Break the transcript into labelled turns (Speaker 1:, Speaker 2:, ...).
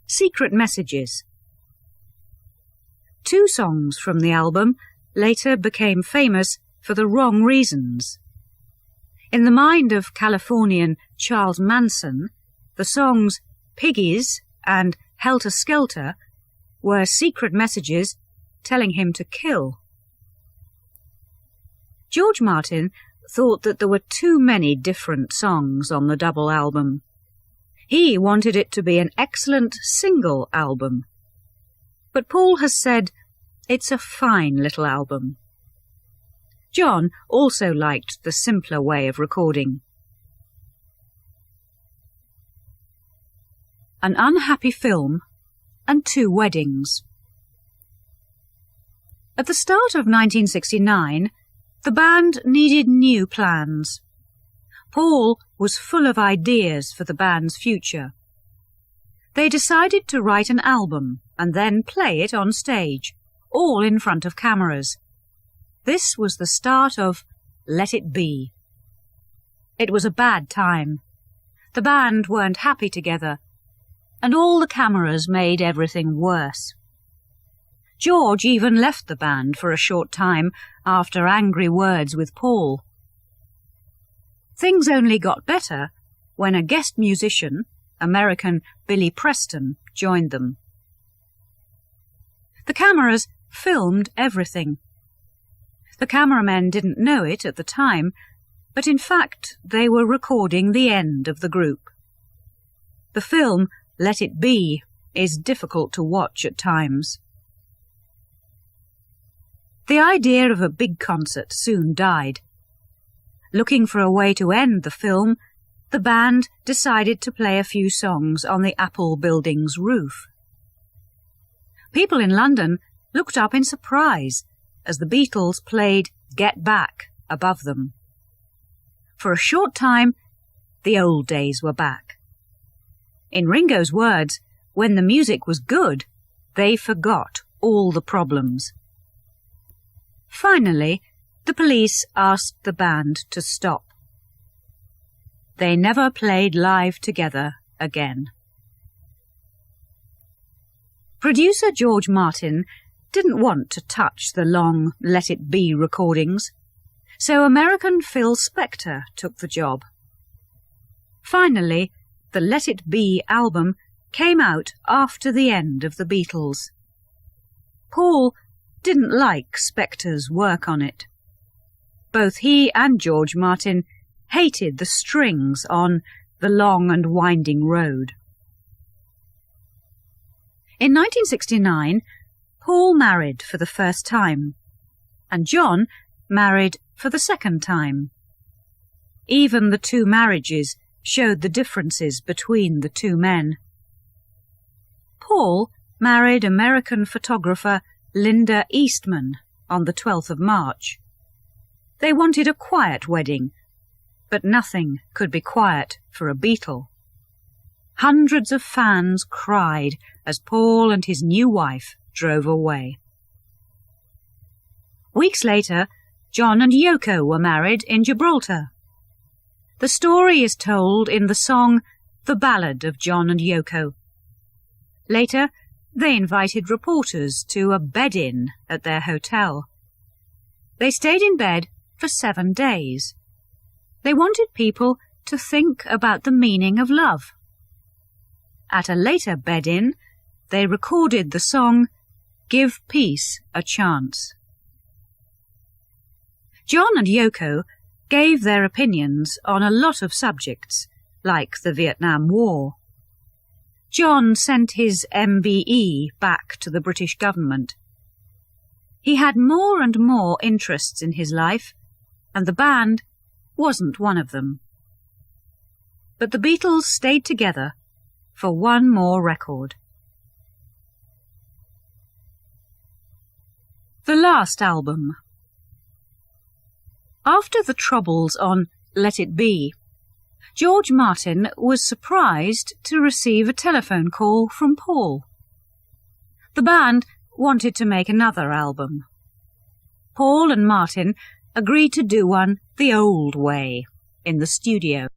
Speaker 1: Secret Messages. Two songs from the album later became famous for the wrong reasons. In the mind of Californian Charles Manson, the songs Piggies and Helter Skelter were secret messages telling him to kill. George Martin thought that there were too many different songs on the double album. He wanted it to be an excellent single album. But Paul has said it's a fine little album. John also liked the simpler way of recording. An Unhappy Film and Two Weddings. At the start of 1969, the band needed new plans. Paul was full of ideas for the band's future. They decided to write an album and then play it on stage, all in front of cameras. This was the start of Let It Be. It was a bad time. The band weren't happy together, and all the cameras made everything worse. George even left the band for a short time after angry words with Paul. Things only got better when a guest musician, American Billy Preston, joined them. The cameras filmed everything. The cameramen didn't know it at the time, but in fact they were recording the end of the group. The film Let It Be is difficult to watch at times. The idea of a big concert soon died. Looking for a way to end the film, the band decided to play a few songs on the Apple building's roof. People in London looked up in surprise as the Beatles played Get Back above them. For a short time, the old days were back. In Ringo's words, when the music was good, they forgot all the problems. Finally, the police asked the band to stop. They never played live together again. Producer George Martin didn't want to touch the long Let It Be recordings, so American Phil Spector took the job. Finally, the Let It Be album came out after the end of the Beatles. Paul didn't like Spector's work on it. Both he and George Martin hated the strings on The Long and Winding Road. In 1969, Paul married for the first time, and John married for the second time. Even the two marriages showed the differences between the two men. Paul married American photographer Linda Eastman on the 12th of March. They wanted a quiet wedding, but nothing could be quiet for a Beatle. Hundreds of fans cried as Paul and his new wife drove away. Weeks later, John and Yoko were married in Gibraltar. The story is told in the song The Ballad of John and Yoko. Later, they invited reporters to a bed-in at their hotel. They stayed in bed for 7 days. They wanted people to think about the meaning of love. At a later bed-in, they recorded the song Give Peace a Chance. John and Yoko gave their opinions on a lot of subjects, like the Vietnam War. John sent his MBE back to the British government. He had more and more interests in his life, and the band wasn't one of them. But the Beatles stayed together for one more record. The last album. After the troubles on Let It Be, George Martin was surprised to receive a telephone call from Paul. The band wanted to make another album. Paul and Martin agreed to do one the old way, in the studio.